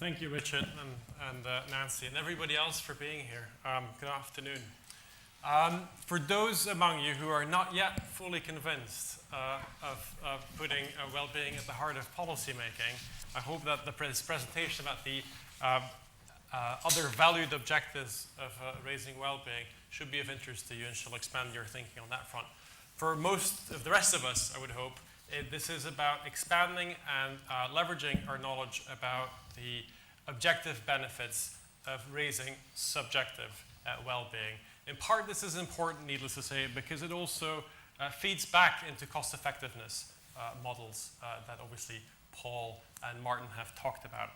Thank you, Richard, and Nancy, and everybody else for being here. Good afternoon. For those among you who are not yet fully convinced of putting well-being at the heart of policy making, I hope that this presentation about the other valued objectives of raising well-being should be of interest to you and shall expand your thinking on that front. For most of the rest of us, I would hope, this is about expanding and leveraging our knowledge about the objective benefits of raising subjective well-being. In part, this is important, needless to say, because it also feeds back into cost-effectiveness models that obviously Paul and Martin have talked about.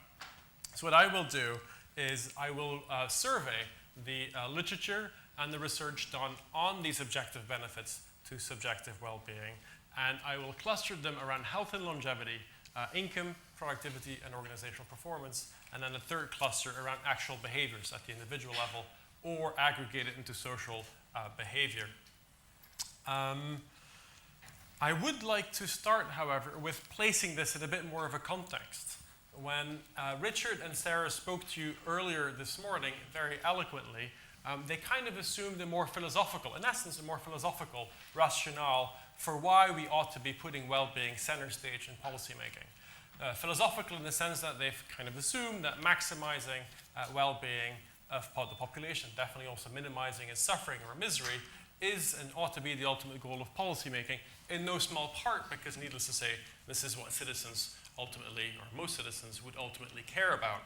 So what I will do is I will survey the literature and the research done on these objective benefits to subjective well-being, and I will cluster them around health and longevity, income, productivity, and organizational performance, and then a third cluster around actual behaviors at the individual level, or aggregate it into social behavior. I would like to start, however, with placing this in a bit more of a context. When Richard and Sarah spoke to you earlier this morning very eloquently, they kind of assumed a more philosophical, in essence, a more philosophical rationale for why we ought to be putting well-being center stage in policymaking. Philosophical in the sense that they've kind of assumed that maximizing well-being of the population, definitely also minimizing its suffering or misery, is and ought to be the ultimate goal of policymaking, in no small part because, needless to say, this is what citizens ultimately, or most citizens, would ultimately care about.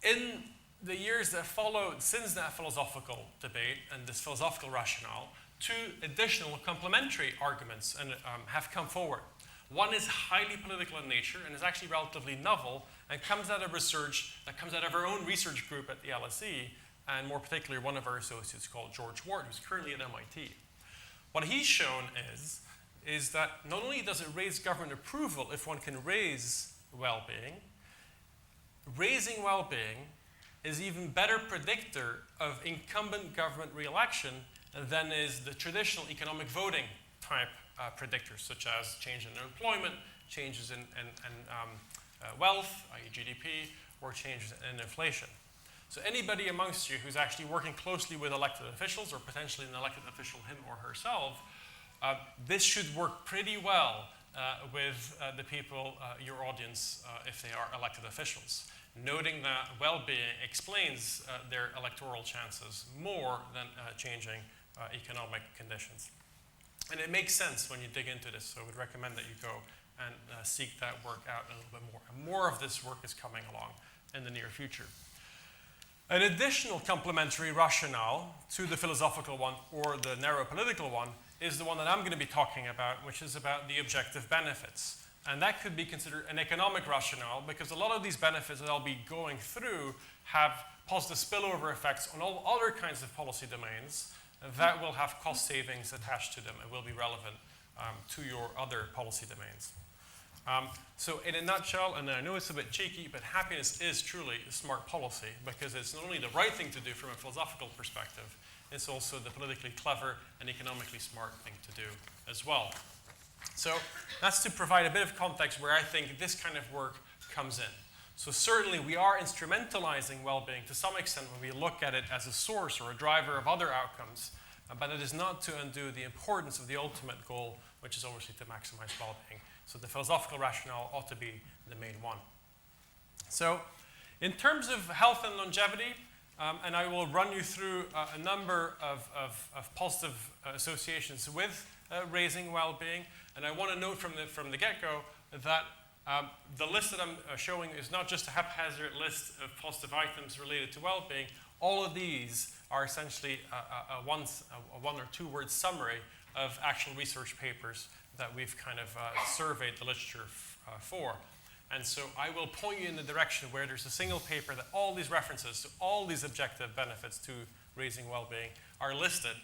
In the years that followed since that philosophical debate and this philosophical rationale, two additional complementary arguments have come forward. One is highly political in nature and is actually relatively novel and comes out of research that comes out of our own research group at the LSE, and more particularly one of our associates called George Ward, who's currently at MIT. What he's shown is that not only does it raise government approval if one can raise well-being, raising well-being is even better predictor of incumbent government re-election than is the traditional economic voting type predictors, such as change in employment, changes in wealth, i.e. GDP, or changes in inflation. So anybody amongst you who's actually working closely with elected officials, or potentially an elected official, him or herself, this should work pretty well with the people, your audience, if they are elected officials, noting that well-being explains their electoral chances more than changing economic conditions. And it makes sense when you dig into this, so I would recommend that you go and seek that work out a little bit more. And more of this work is coming along in the near future. An additional complementary rationale to the philosophical one or the narrow political one is the one that I'm going to be talking about, which is about the objective benefits. And that could be considered an economic rationale because a lot of these benefits that I'll be going through have positive spillover effects on all other kinds of policy domains that will have cost savings attached to them and will be relevant to your other policy domains. So in a nutshell, and I know it's a bit cheeky, but happiness is truly smart policy because it's not only the right thing to do from a philosophical perspective, it's also the politically clever and economically smart thing to do as well. So that's to provide a bit of context where I think this kind of work comes in. So certainly we are instrumentalizing well-being to some extent when we look at it as a source or a driver of other outcomes, but it is not to undo the importance of the ultimate goal, which is obviously to maximize well-being. So the philosophical rationale ought to be the main one. So in terms of health and longevity, and I will run you through a number of positive associations with raising well-being, and I want to note from the get-go that the list that I'm showing is not just a haphazard list of positive items related to well-being. All of these are essentially a one or two word summary of actual research papers that we've kind of surveyed the literature for. And so I will point you in the direction where there's a single paper that all these references to all these objective benefits to raising well-being are listed,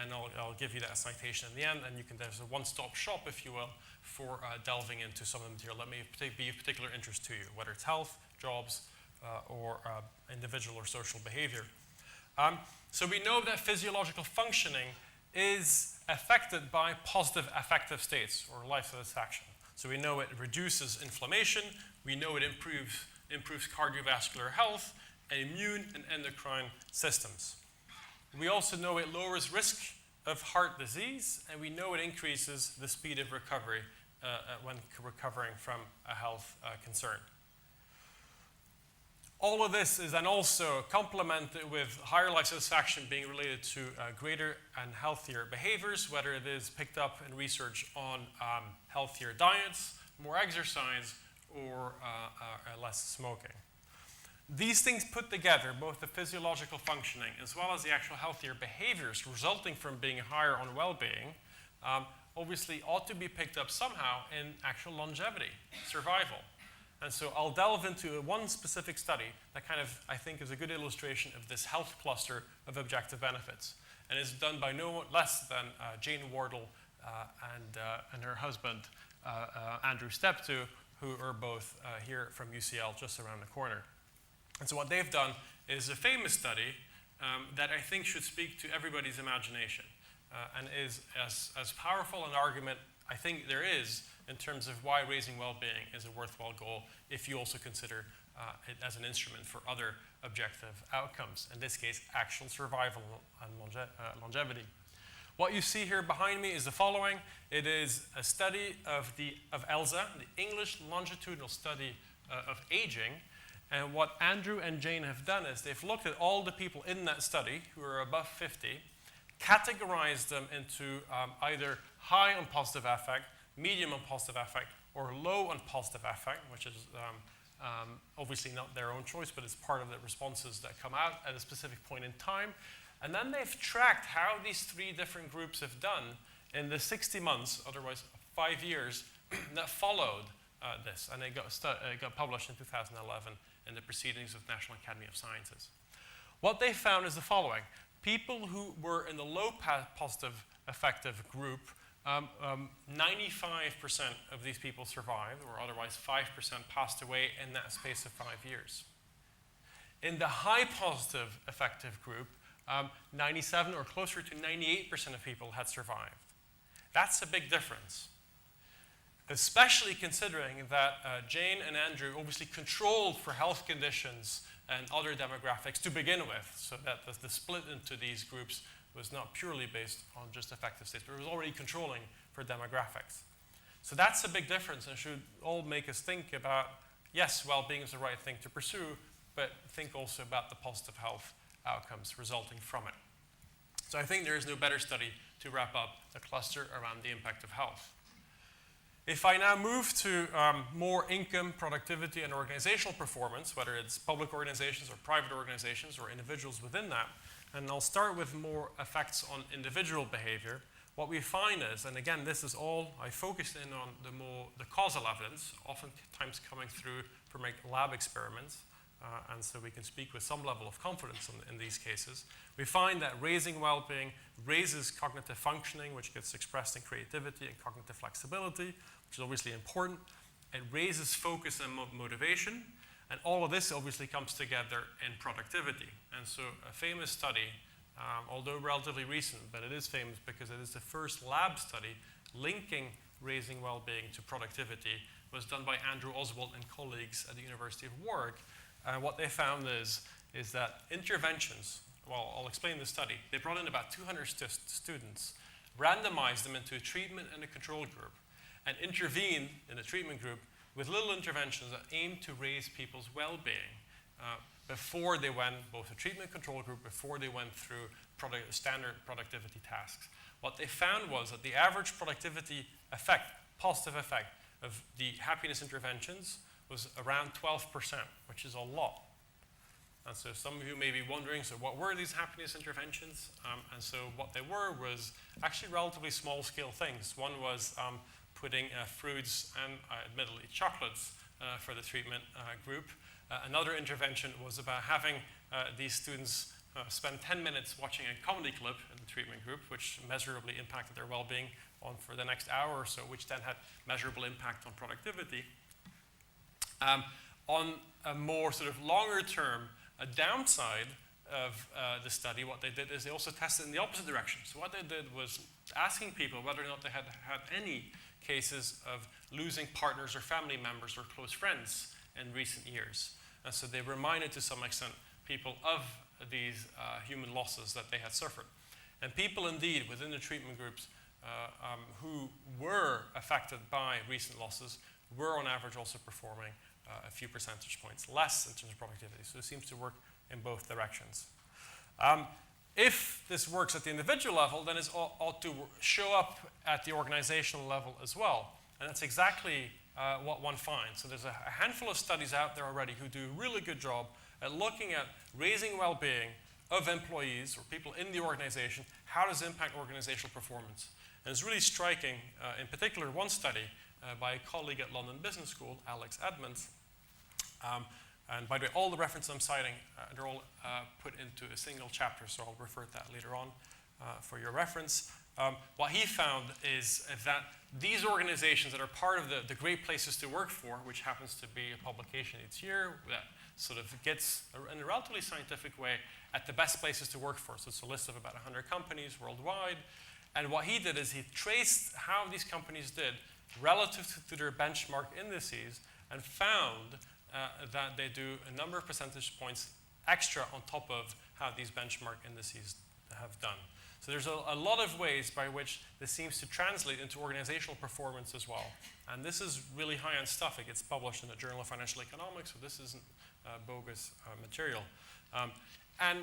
and I'll give you that citation in the end, and there's a one-stop shop, if you will, for delving into some of the material that may be of particular interest to you, whether it's health, jobs, or individual or social behavior. So we know that physiological functioning is affected by positive affective states or life satisfaction. So we know it reduces inflammation, we know it improves improves cardiovascular health, and immune and endocrine systems. We also know it lowers risk of heart disease, and we know it increases the speed of recovery when recovering from a health concern. All of this is then also complemented with higher life satisfaction being related to greater and healthier behaviors, whether it is picked up in research on healthier diets, more exercise, or less smoking. These things put together, both the physiological functioning as well as the actual healthier behaviors resulting from being higher on well-being, obviously ought to be picked up somehow in actual longevity, survival. And so I'll delve into one specific study that kind of, I think, is a good illustration of this health cluster of objective benefits. And it's done by no less than Jane Wardle and her husband, Andrew Steptoe, who are both here from UCL just around the corner. And so what they've done is a famous study that I think should speak to everybody's imagination and is as powerful an argument I think there is in terms of why raising well-being is a worthwhile goal if you also consider it as an instrument for other objective outcomes, in this case, actual survival and longevity. What you see here behind me is the following. It is a study of ELSA, the English Longitudinal Study of Aging. And what Andrew and Jane have done is they've looked at all the people in that study who are above 50, categorized them into either high on positive affect, medium on positive affect, or low on positive affect, which is obviously not their own choice, but it's part of the responses that come out at a specific point in time. And then they've tracked how these three different groups have done in the 60 months, otherwise 5 years, that followed this. And it got published in 2011 in the Proceedings of the National Academy of Sciences. What they found is the following. People who were in the low positive affective group, 95% of these people survived, or otherwise 5% passed away in that space of 5 years. In the high positive affective group, 97 or closer to 98% of people had survived. That's a big difference, especially considering that Jane and Andrew obviously controlled for health conditions and other demographics to begin with, so that the split into these groups was not purely based on just affective states, but it was already controlling for demographics. So that's a big difference and should all make us think about, yes, well-being is the right thing to pursue, but think also about the positive health outcomes resulting from it. So I think there is no better study to wrap up the cluster around the impact of health. If I now move to more income, productivity, and organizational performance, whether it's public organizations or private organizations or individuals within that, and I'll start with more effects on individual behavior, what we find is, and again, this is all, I focused in on the causal evidence, oftentimes coming through from lab experiments, and so we can speak with some level of confidence in these cases. We find that raising well-being raises cognitive functioning, which gets expressed in creativity and cognitive flexibility, which is obviously important. It raises focus and motivation, and all of this obviously comes together in productivity. And so a famous study, although relatively recent, but it is famous because it is the first lab study linking raising well-being to productivity, was done by Andrew Oswald and colleagues at the University of Warwick. And what they found is that interventions, well, I'll explain the study. They brought in about 200 students, randomized them into a treatment and a control group, and intervened in the treatment group with little interventions that aimed to raise people's well-being before they went, both the treatment control group, before they went through standard productivity tasks. What they found was that the average productivity effect, positive effect, of the happiness interventions was around 12%, which is a lot. And so some of you may be wondering, so what were these happiness interventions? And so what they were was actually relatively small-scale things. One was putting fruits and, admittedly, chocolates for the treatment group. Another intervention was about having these students spend 10 minutes watching a comedy clip in the treatment group, which measurably impacted their well-being for the next hour or so, which then had measurable impact on productivity. On a more sort of longer term, a downside of the study, what they did is they also tested in the opposite direction. So what they did was asking people whether or not they had had any cases of losing partners or family members or close friends in recent years. And so they reminded, to some extent, people of these human losses that they had suffered. And people indeed within the treatment groups who were affected by recent losses were on average also performing a few percentage points less in terms of productivity. So it seems to work in both directions. If this works at the individual level, then it ought to show up at the organizational level as well. And that's exactly what one finds. So there's a handful of studies out there already who do a really good job at looking at raising well-being of employees or people in the organization. How does it impact organizational performance? And it's really striking, in particular, one study by a colleague at London Business School, Alex Edmonds. And by the way, all the references I'm citing, they're all put into a single chapter, so I'll refer to that later on for your reference. What he found is that these organizations that are part of the Great Places to Work For, which happens to be a publication each year that sort of gets, in a relatively scientific way, at the best places to work for. So it's a list of about 100 companies worldwide. And what he did is he traced how these companies did relative to their benchmark indices and found that they do a number of percentage points extra on top of how these benchmark indices have done. So there's a lot of ways by which this seems to translate into organizational performance as well. And this is really high-end stuff. It gets published in the Journal of Financial Economics, so this isn't bogus material. And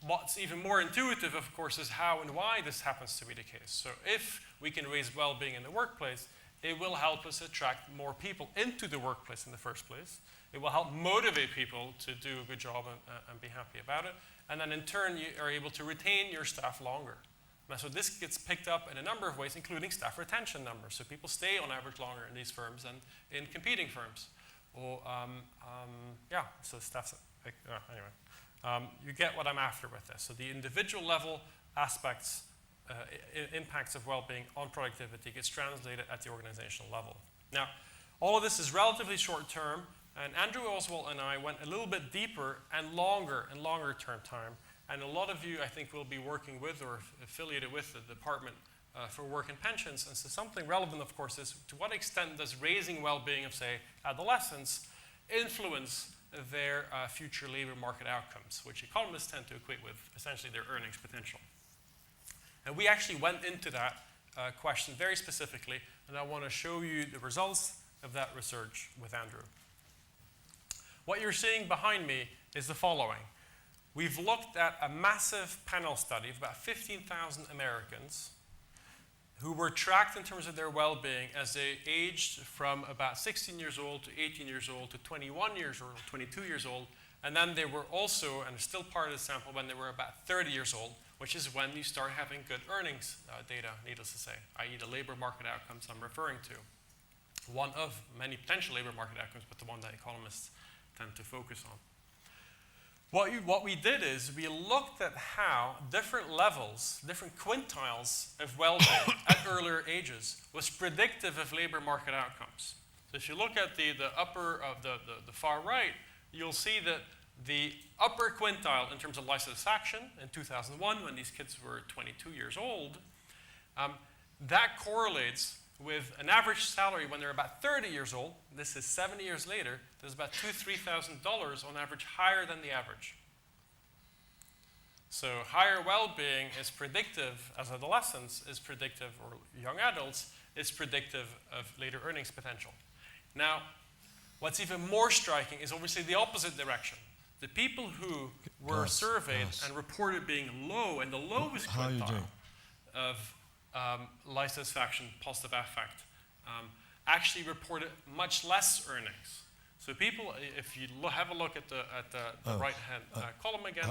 what's even more intuitive, of course, is how and why this happens to be the case. So if we can raise well-being in the workplace, it will help us attract more people into the workplace in the first place. It will help motivate people to do a good job and be happy about it. And then in turn, you are able to retain your staff longer. And so this gets picked up in a number of ways, including staff retention numbers. So people stay on average longer in these firms than in competing firms. Or, yeah, so staff, anyway. You get what I'm after with this. So the individual level aspects, impacts of well-being on productivity gets translated at the organizational level. Now, all of this is relatively short term. And Andrew Oswald and I went a little bit deeper and longer term time. And a lot of you, I think, will be working with or affiliated with the Department for Work and Pensions. And so something relevant, of course, is to what extent does raising well-being of, say, adolescents influence their future labor market outcomes, which economists tend to equate with essentially their earnings potential. And we actually went into that question very specifically, and I want to show you the results of that research with Andrew. What you're seeing behind me is the following. We've looked at a massive panel study of about 15,000 Americans who were tracked in terms of their well-being as they aged from about 16 years old to 18 years old to 21 years old, 22 years old, and then they were also, and still part of the sample, when they were about 30 years old, which is when you start having good earnings data, needless to say, i.e. the labor market outcomes I'm referring to. One of many potential labor market outcomes, but the one that economists tend to focus on. What we did is we looked at how different levels, different quintiles of well-being at earlier ages was predictive of labor market outcomes. So if you look at the upper of the far right, you'll see that the upper quintile in terms of life satisfaction in 2001, when these kids were 22 years old, that correlates with an average salary when they're about 30 years old. This is 70 years later. There's about $2,000 to $3,000 on average higher than the average. So higher well-being is predictive, as adolescents is predictive, or young adults, is predictive of later earnings potential. Now, what's even more striking is obviously the opposite direction. The people who were surveyed and reported being low in the lowest quintile of life satisfaction, positive affect, actually reported much less earnings. So people, if you have a look at the right-hand column again.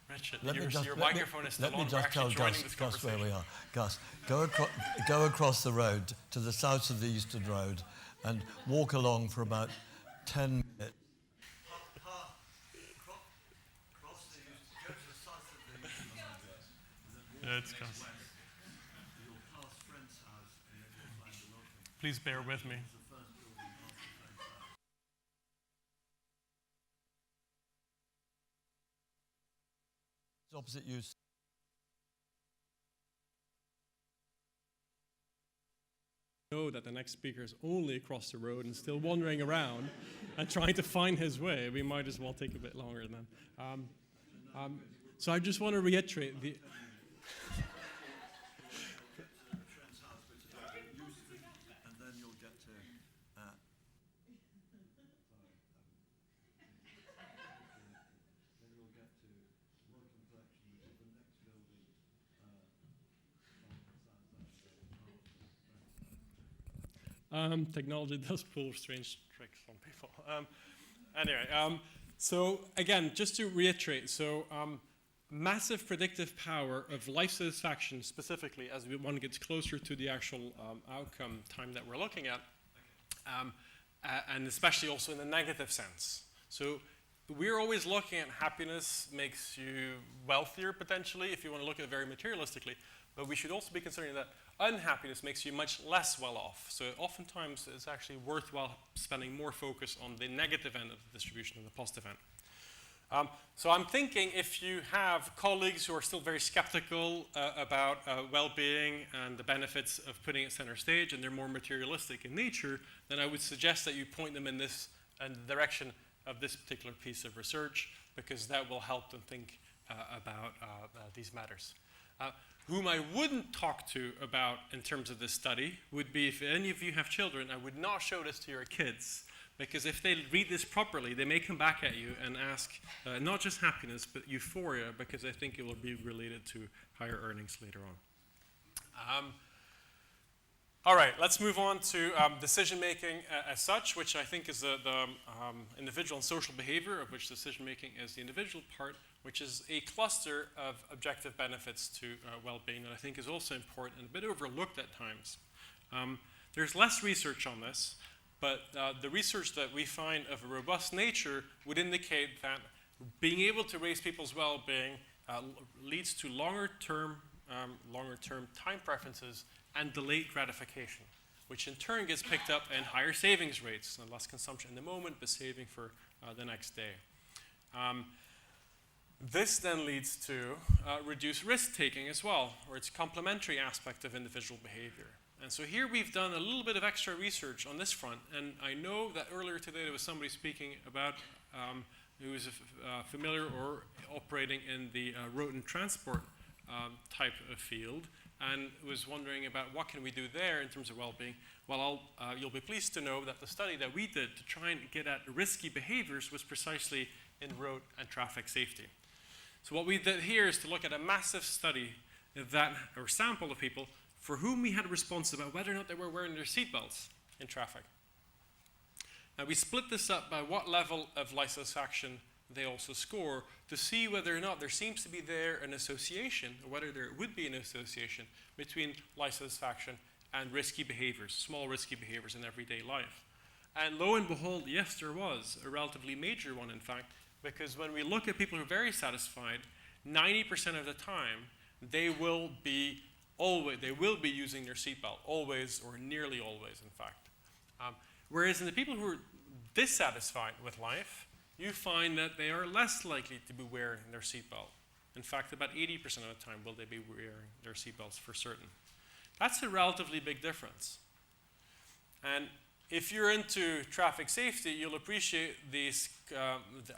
Richard, your microphone is still on. We're actually joining this conversation. Where we are. Gus, go across the road to the south of the Eastern Road and walk along for about 10 minutes. Yeah, it's Gus. Please bear with me. Opposite use. know that the next speaker is only across the road and still wandering around and trying to find his way, we might as well take a bit longer then. So I just want to reiterate the... And then you'll get to... Then we'll get to Wellcome Collection, which is the next building. Technology does pull strange tricks on people. Anyway, so again, just to reiterate, so massive predictive power of life satisfaction, specifically as one gets closer to the actual outcome time that we're looking at, and especially also in the negative sense. So we're always looking at happiness makes you wealthier potentially, if you want to look at it very materialistically, but we should also be considering that unhappiness makes you much less well off. So oftentimes it's actually worthwhile spending more focus on the negative end of the distribution than the positive end. So I'm thinking if you have colleagues who are still very skeptical about well-being and the benefits of putting it center stage, and they're more materialistic in nature, then I would suggest that you point them in the direction of this particular piece of research, because that will help them think about these matters. Whom I wouldn't talk to about in terms of this study would be, if any of you have children, I would not show this to your kids, because if they read this properly, they may come back at you and ask not just happiness, but euphoria, because I think it will be related to higher earnings later on. All right, let's move on to decision-making as such, which I think is the individual and social behavior, of which decision-making is the individual part, which is a cluster of objective benefits to well-being that I think is also important and a bit overlooked at times. There's less research on this, but the research that we find of a robust nature would indicate that being able to raise people's well-being leads to longer-term time preferences and delayed gratification, which in turn gets picked up in higher savings rates and less consumption in the moment, but saving for the next day. This then leads to reduced risk-taking as well, or its complementary aspect of individual behavior. And so here we've done a little bit of extra research on this front, and I know that earlier today there was somebody speaking about who is familiar or operating in the road and transport type of field, and was wondering about what can we do there in terms of well-being. Well, you'll be pleased to know that the study that we did to try and get at risky behaviors was precisely in road and traffic safety. So what we did here is to look at a massive study or sample of people for whom we had a response about whether or not they were wearing their seatbelts in traffic. Now we split this up by what level of life satisfaction they also score to see whether or not there seems to be an association, or whether there would be an association between life satisfaction and risky behaviors, small risky behaviors in everyday life. And lo and behold, yes, there was a relatively major one, in fact, because when we look at people who are very satisfied, 90% of the time they will be using their seatbelt, always or nearly always, in fact. Whereas in the people who are dissatisfied with life, you find that they are less likely to be wearing their seatbelt. In fact, about 80% of the time will they be wearing their seatbelts for certain. That's a relatively big difference. And if you're into traffic safety, you'll appreciate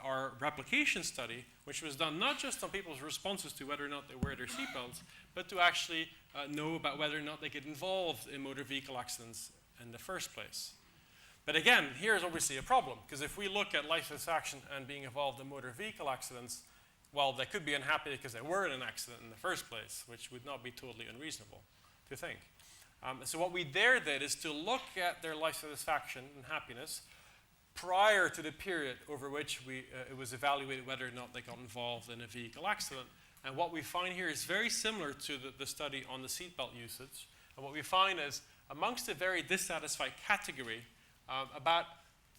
our replication study, which was done not just on people's responses to whether or not they wear their seatbelts, but to actually know about whether or not they get involved in motor vehicle accidents in the first place. But again, here's obviously a problem, because if we look at life satisfaction and being involved in motor vehicle accidents, well, they could be unhappy because they were in an accident in the first place, which would not be totally unreasonable to think. So what we there did is to look at their life satisfaction and happiness prior to the period over which it was evaluated whether or not they got involved in a vehicle accident. And what we find here is very similar to the study on the seatbelt usage. And what we find is, amongst the very dissatisfied category, about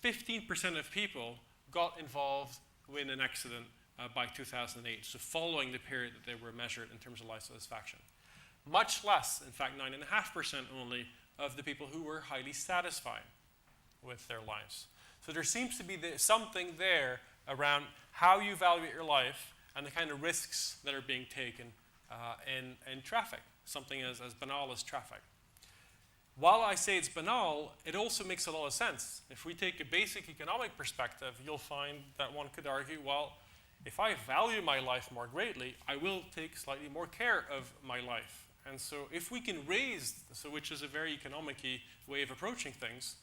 15% of people got involved in an accident by 2008, so following the period that they were measured in terms of life satisfaction. Much less, in fact 9.5% only, of the people who were highly satisfied with their lives. So there seems to be something there around how you evaluate your life and the kind of risks that are being taken in traffic, something as banal as traffic. while I say it's banal, it also makes a lot of sense. If we take a basic economic perspective, you'll find that one could argue, well, if I value my life more greatly, I will take slightly more care of my life. And so if we can raise, which is a very economic-y way of approaching things,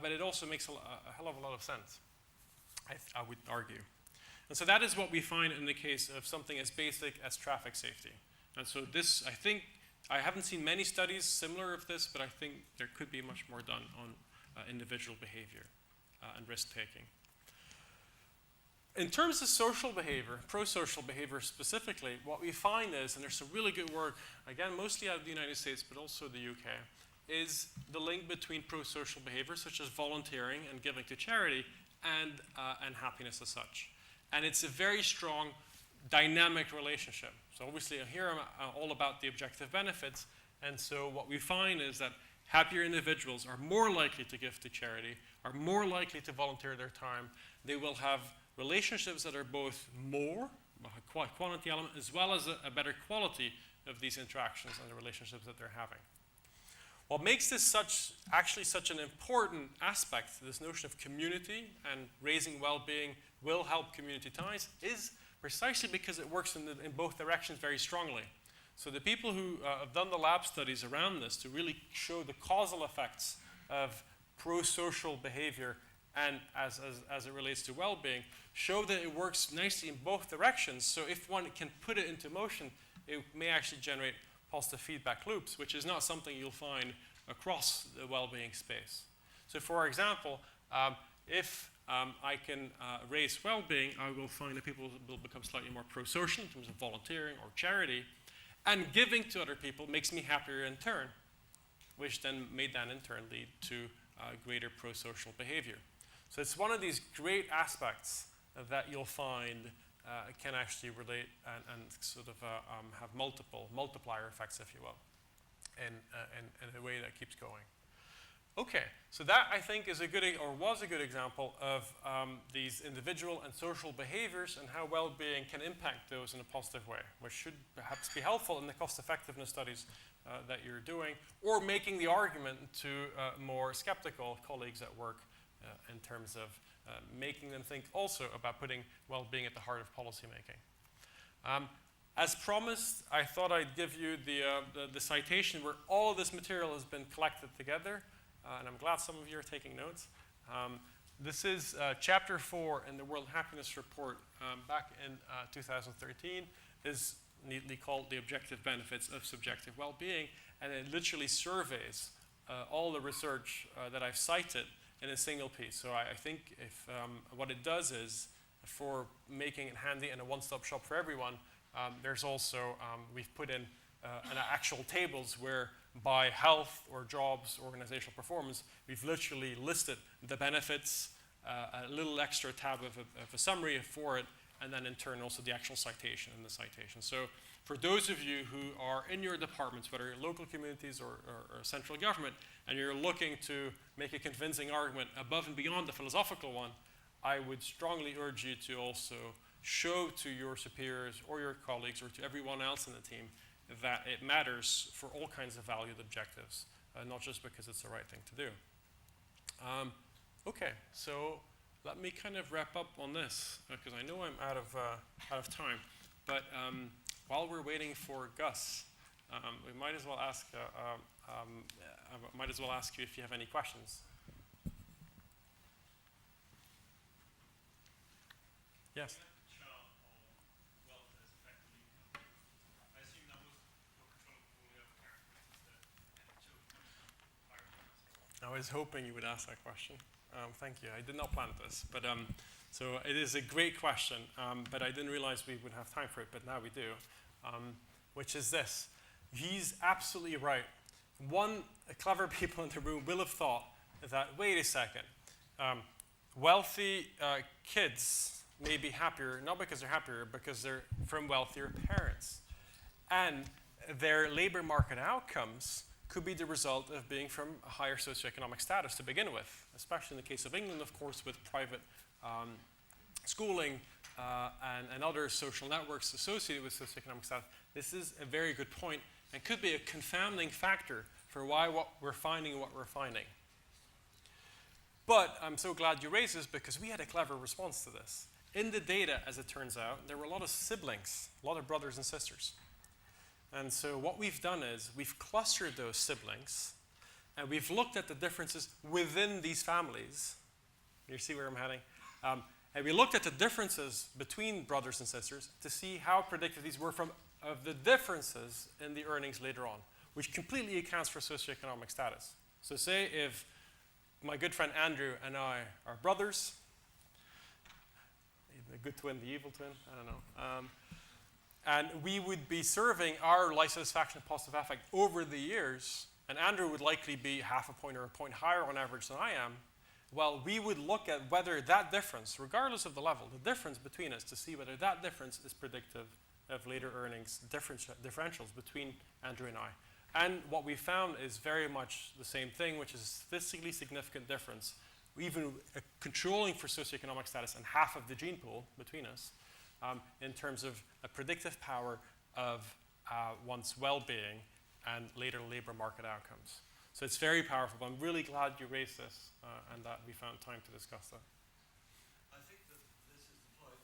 but it also makes a hell of a lot of sense, I would argue. And so that is what we find in the case of something as basic as traffic safety. And so this, I think, I haven't seen many studies similar of this, but I think there could be much more done on individual behavior and risk-taking. In terms of social behavior, pro-social behavior specifically, what we find is, and there's some really good work, again, mostly out of the United States, but also the UK, is the link between pro-social behavior, such as volunteering and giving to charity, and happiness as such. And it's a very strong, dynamic relationship. So obviously here I'm all about the objective benefits, and so what we find is that happier individuals are more likely to give to charity, are more likely to volunteer their time. They will have relationships that are both more, a quantity element, as well as a better quality of these interactions and the relationships that they're having. What makes this actually such an important aspect, this notion of community and raising well-being will help community ties, is precisely because it works in both directions very strongly. So the people who have done the lab studies around this to really show the causal effects of pro-social behavior and as it relates to well-being, show that it works nicely in both directions. So if one can put it into motion, it may actually generate positive feedback loops, which is not something you'll find across the well-being space. So for example, if I can raise well-being, I will find that people will become slightly more pro-social in terms of volunteering or charity, and giving to other people makes me happier in turn, which then may in turn lead to greater pro-social behavior. So it's one of these great aspects that you'll find can actually relate and sort of have multiple multiplier effects, if you will, in a way that keeps going. Okay, so that I think is was a good example of these individual and social behaviors and how well-being can impact those in a positive way, which should perhaps be helpful in the cost-effectiveness studies that you're doing, or making the argument to more skeptical colleagues at work in terms of making them think also about putting well-being at the heart of policymaking. As promised, I thought I'd give you the citation where all this material has been collected together, and I'm glad some of you are taking notes. This is chapter 4 in the World Happiness Report back in 2013. Is neatly called The Objective Benefits of Subjective Well-Being, and it literally surveys all the research that I've cited in a single piece. So I think if what it does is, for making it handy and a one-stop shop for everyone, there's also, we've put in actual tables where by health or jobs, organizational performance, we've literally listed the benefits, a little extra tab of a summary for it, and then in turn also the actual citation and the citation. So for those of you who are in your departments, whether you're local communities or central government, and you're looking to make a convincing argument above and beyond the philosophical one, I would strongly urge you to also show to your superiors or your colleagues or to everyone else in the team that it matters for all kinds of valued objectives, not just because it's the right thing to do. Okay, so let me kind of wrap up on this, because I know I'm out of time. But while we're waiting for Gus, we might as well ask you if you have any questions. Yes. I was hoping you would ask that question. Thank you. I did not plan this, but so it is a great question, but I didn't realize we would have time for it, but now we do, which is this. He's absolutely right. Clever people in the room will have thought that, wait a second, wealthy kids may be happier, not because they're happier, because they're from wealthier parents. And their labor market outcomes could be the result of being from a higher socioeconomic status to begin with, especially in the case of England, of course, with private schooling and other social networks associated with socioeconomic status. This is a very good point and could be a confounding factor for why what we're finding. But I'm so glad you raised this because we had a clever response to this. In the data, as it turns out, there were a lot of siblings, a lot of brothers and sisters. And so what we've done is we've clustered those siblings and we've looked at the differences within these families. You see where I'm heading? And we looked at the differences between brothers and sisters to see how predictive these were of the differences in the earnings later on, which completely accounts for socioeconomic status. So say if my good friend Andrew and I are brothers, the good twin, the evil twin, I don't know. And we would be serving our life satisfaction and positive affect over the years, and Andrew would likely be half a point or a point higher on average than I am. Well, we would look at whether that difference, regardless of the level, the difference between us, to see whether that difference is predictive of later earnings differentials between Andrew and I. And what we found is very much the same thing, which is a statistically significant difference, even controlling for socioeconomic status and half of the gene pool between us, in terms of a predictive power of one's well-being and later labor market outcomes. So it's very powerful. I'm really glad you raised this and that we found time to discuss that. I think that this is the point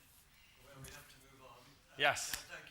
where we have to move on. Yes. Thank